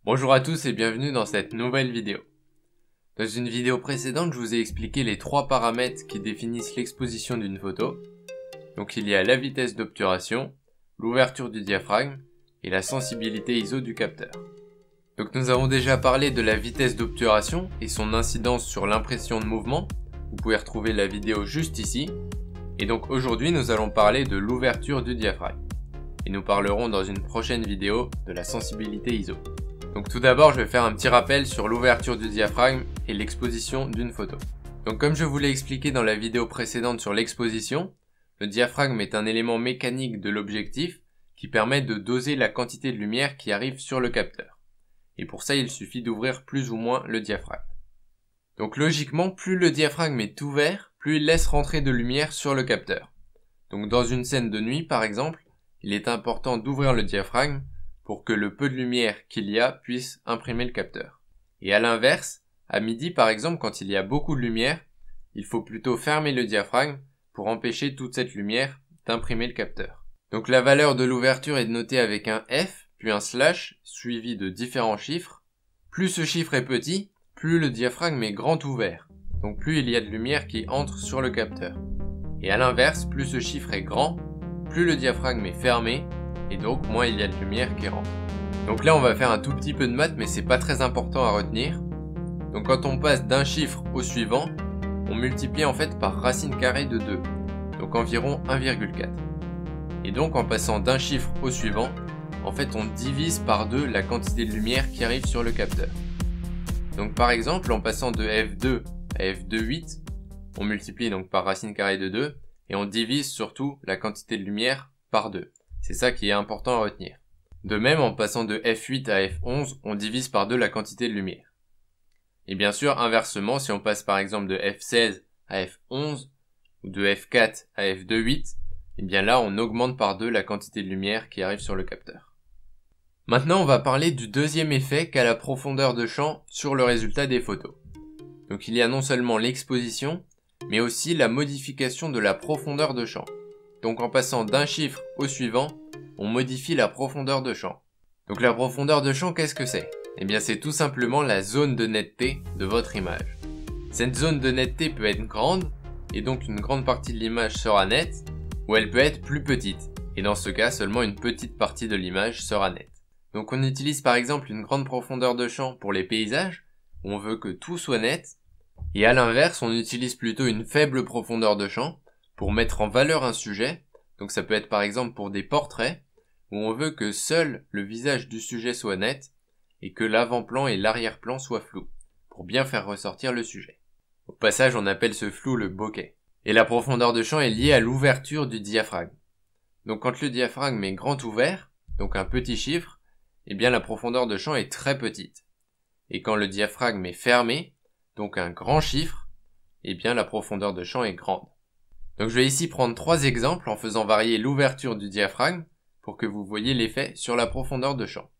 Bonjour à tous et bienvenue dans cette nouvelle vidéo. Dans une vidéo précédente, je vous ai expliqué les trois paramètres qui définissent l'exposition d'une photo. Donc il y a la vitesse d'obturation, l'ouverture du diaphragme et la sensibilité ISO du capteur. Donc nous avons déjà parlé de la vitesse d'obturation et son incidence sur l'impression de mouvement. Vous pouvez retrouver la vidéo juste ici. Et donc aujourd'hui nous allons parler de l'ouverture du diaphragme. Et nous parlerons dans une prochaine vidéo de la sensibilité ISO. Donc tout d'abord je vais faire un petit rappel sur l'ouverture du diaphragme et l'exposition d'une photo. Donc comme je vous l'ai expliqué dans la vidéo précédente sur l'exposition, le diaphragme est un élément mécanique de l'objectif qui permet de doser la quantité de lumière qui arrive sur le capteur. Et pour ça il suffit d'ouvrir plus ou moins le diaphragme. Donc logiquement, plus le diaphragme est ouvert, plus il laisse rentrer de lumière sur le capteur. Donc dans une scène de nuit par exemple, il est important d'ouvrir le diaphragme pour que le peu de lumière qu'il y a puisse imprimer le capteur. Et à l'inverse, à midi par exemple, quand il y a beaucoup de lumière, il faut plutôt fermer le diaphragme pour empêcher toute cette lumière d'imprimer le capteur. Donc la valeur de l'ouverture est notée avec un F, puis un slash, suivi de différents chiffres. Plus ce chiffre est petit, plus le diaphragme est grand ouvert. Donc plus il y a de lumière qui entre sur le capteur. Et à l'inverse, plus ce chiffre est grand, plus le diaphragme est fermé, et donc moins il y a de lumière qui rentre. Donc là on va faire un tout petit peu de maths, mais c'est pas très important à retenir. Donc quand on passe d'un chiffre au suivant, on multiplie en fait par racine carrée de 2, donc environ 1,4. Et donc en passant d'un chiffre au suivant, en fait on divise par 2 la quantité de lumière qui arrive sur le capteur. Donc par exemple en passant de f2 à f2,8, on multiplie donc par racine carrée de 2, et on divise surtout la quantité de lumière par 2. C'est ça qui est important à retenir. De même, en passant de f8 à f11, on divise par 2 la quantité de lumière. Et bien sûr, inversement, si on passe par exemple de f16 à f11, ou de f4 à f2,8, et bien là, on augmente par 2 la quantité de lumière qui arrive sur le capteur. Maintenant, on va parler du deuxième effet qu'a la profondeur de champ sur le résultat des photos. Donc il y a non seulement l'exposition, mais aussi la modification de la profondeur de champ. Donc en passant d'un chiffre au suivant, on modifie la profondeur de champ. Donc la profondeur de champ, qu'est-ce que c'est? Eh bien c'est tout simplement la zone de netteté de votre image. Cette zone de netteté peut être grande, et donc une grande partie de l'image sera nette, ou elle peut être plus petite, et dans ce cas seulement une petite partie de l'image sera nette. Donc on utilise par exemple une grande profondeur de champ pour les paysages, où on veut que tout soit net, et à l'inverse on utilise plutôt une faible profondeur de champ, pour mettre en valeur un sujet, donc ça peut être par exemple pour des portraits, où on veut que seul le visage du sujet soit net, et que l'avant-plan et l'arrière-plan soient flous, pour bien faire ressortir le sujet. Au passage, on appelle ce flou le bokeh. Et la profondeur de champ est liée à l'ouverture du diaphragme. Donc quand le diaphragme est grand ouvert, donc un petit chiffre, eh bien la profondeur de champ est très petite. Et quand le diaphragme est fermé, donc un grand chiffre, eh bien la profondeur de champ est grande. Donc je vais ici prendre 3 exemples en faisant varier l'ouverture du diaphragme pour que vous voyez l'effet sur la profondeur de champ.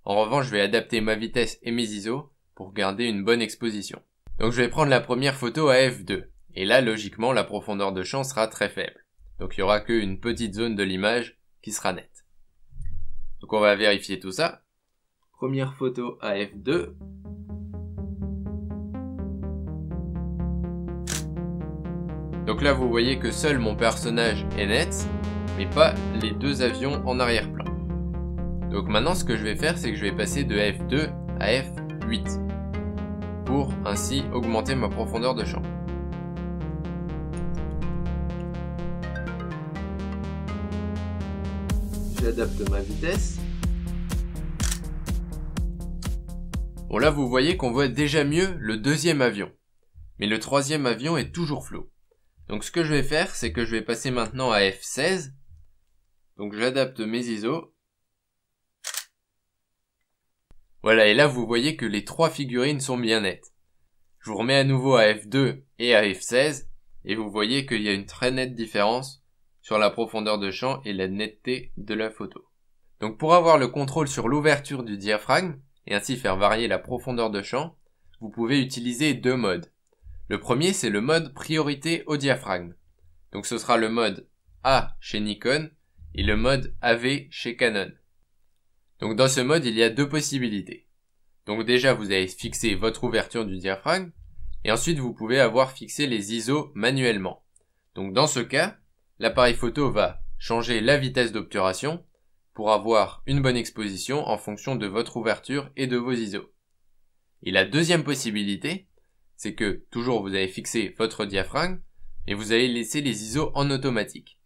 En revanche, je vais adapter ma vitesse et mes ISO pour garder une bonne exposition. Donc je vais prendre la première photo à f2. Et là, logiquement, la profondeur de champ sera très faible. Donc il n'y aura qu'une petite zone de l'image qui sera nette. Donc on va vérifier tout ça. Première photo à f2. Donc là vous voyez que seul mon personnage est net, mais pas les deux avions en arrière-plan. Donc maintenant ce que je vais faire, c'est que je vais passer de f2 à f8, pour ainsi augmenter ma profondeur de champ. J'adapte ma vitesse. Bon là vous voyez qu'on voit déjà mieux le deuxième avion, mais le troisième avion est toujours flou. Donc ce que je vais faire, c'est que je vais passer maintenant à f16. Donc j'adapte mes ISO. Voilà, et là vous voyez que les trois figurines sont bien nettes. Je vous remets à nouveau à f2 et à f16, et vous voyez qu'il y a une très nette différence sur la profondeur de champ et la netteté de la photo. Donc pour avoir le contrôle sur l'ouverture du diaphragme, et ainsi faire varier la profondeur de champ, vous pouvez utiliser 2 modes. Le premier, c'est le mode priorité au diaphragme. Donc ce sera le mode A chez Nikon et le mode AV chez Canon. Donc dans ce mode, il y a deux possibilités. Donc déjà, vous avez fixé votre ouverture du diaphragme, et ensuite vous pouvez avoir fixé les ISO manuellement. Donc dans ce cas, l'appareil photo va changer la vitesse d'obturation pour avoir une bonne exposition en fonction de votre ouverture et de vos ISO. Et la deuxième possibilité, c'est que toujours vous avez fixé votre diaphragme, et vous allez laisser les ISO en automatique.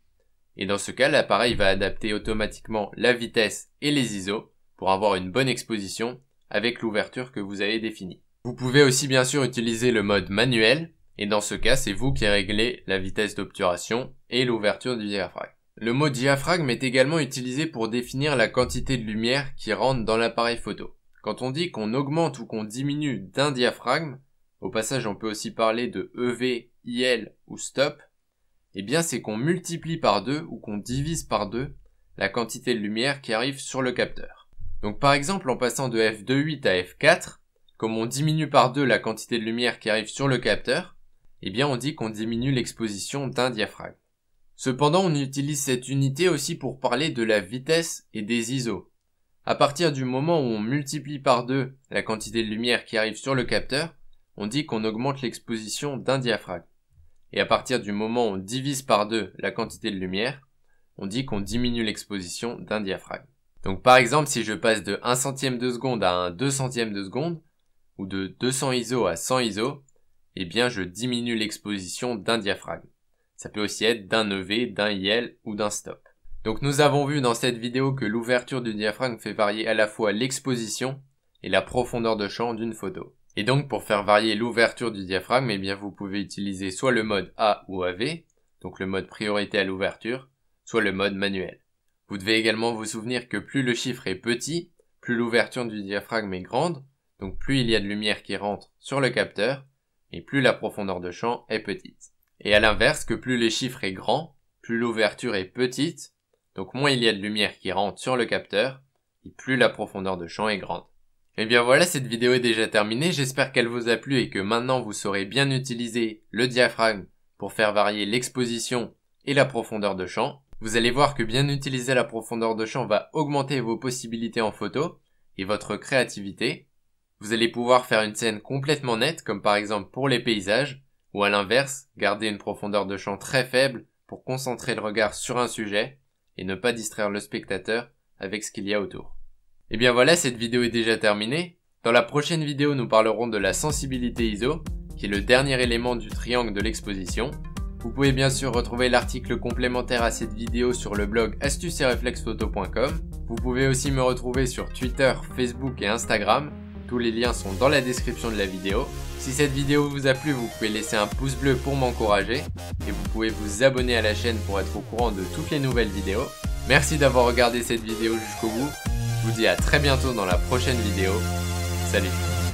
Et dans ce cas, l'appareil va adapter automatiquement la vitesse et les ISO pour avoir une bonne exposition avec l'ouverture que vous avez définie. Vous pouvez aussi bien sûr utiliser le mode manuel, et dans ce cas, c'est vous qui réglez la vitesse d'obturation et l'ouverture du diaphragme. Le mot diaphragme est également utilisé pour définir la quantité de lumière qui rentre dans l'appareil photo. Quand on dit qu'on augmente ou qu'on diminue d'un diaphragme, au passage on peut aussi parler de EV, IL ou stop, eh bien c'est qu'on multiplie par 2 ou qu'on divise par 2 la quantité de lumière qui arrive sur le capteur. Donc par exemple en passant de f2.8 à f4, comme on diminue par 2 la quantité de lumière qui arrive sur le capteur, eh bien on dit qu'on diminue l'exposition d'un diaphragme. Cependant on utilise cette unité aussi pour parler de la vitesse et des ISO. À partir du moment où on multiplie par 2 la quantité de lumière qui arrive sur le capteur, on dit qu'on augmente l'exposition d'un diaphragme. Et à partir du moment où on divise par 2 la quantité de lumière, on dit qu'on diminue l'exposition d'un diaphragme. Donc par exemple, si je passe de 1 centième de seconde à un 2 centièmes de seconde, ou de 200 ISO à 100 ISO, eh bien je diminue l'exposition d'un diaphragme. Ça peut aussi être d'un EV, d'un IL ou d'un stop. Donc nous avons vu dans cette vidéo que l'ouverture du diaphragme fait varier à la fois l'exposition et la profondeur de champ d'une photo. Et donc pour faire varier l'ouverture du diaphragme, eh bien vous pouvez utiliser soit le mode A ou AV, donc le mode priorité à l'ouverture, soit le mode manuel. Vous devez également vous souvenir que plus le chiffre est petit, plus l'ouverture du diaphragme est grande, donc plus il y a de lumière qui rentre sur le capteur, et plus la profondeur de champ est petite. Et à l'inverse, que plus le chiffre est grand, plus l'ouverture est petite, donc moins il y a de lumière qui rentre sur le capteur, et plus la profondeur de champ est grande. Et bien voilà, cette vidéo est déjà terminée, j'espère qu'elle vous a plu et que maintenant vous saurez bien utiliser le diaphragme pour faire varier l'exposition et la profondeur de champ. Vous allez voir que bien utiliser la profondeur de champ va augmenter vos possibilités en photo et votre créativité. Vous allez pouvoir faire une scène complètement nette, comme par exemple pour les paysages, ou à l'inverse, garder une profondeur de champ très faible pour concentrer le regard sur un sujet et ne pas distraire le spectateur avec ce qu'il y a autour. Et bien voilà, cette vidéo est déjà terminée. Dans la prochaine vidéo, nous parlerons de la sensibilité ISO, qui est le dernier élément du triangle de l'exposition. Vous pouvez bien sûr retrouver l'article complémentaire à cette vidéo sur le blog astuces-et-réflexes-photo.com. Vous pouvez aussi me retrouver sur Twitter, Facebook et Instagram. Tous les liens sont dans la description de la vidéo. Si cette vidéo vous a plu, vous pouvez laisser un pouce bleu pour m'encourager et vous pouvez vous abonner à la chaîne pour être au courant de toutes les nouvelles vidéos. Merci d'avoir regardé cette vidéo jusqu'au bout. Je vous dis à très bientôt dans la prochaine vidéo. Salut!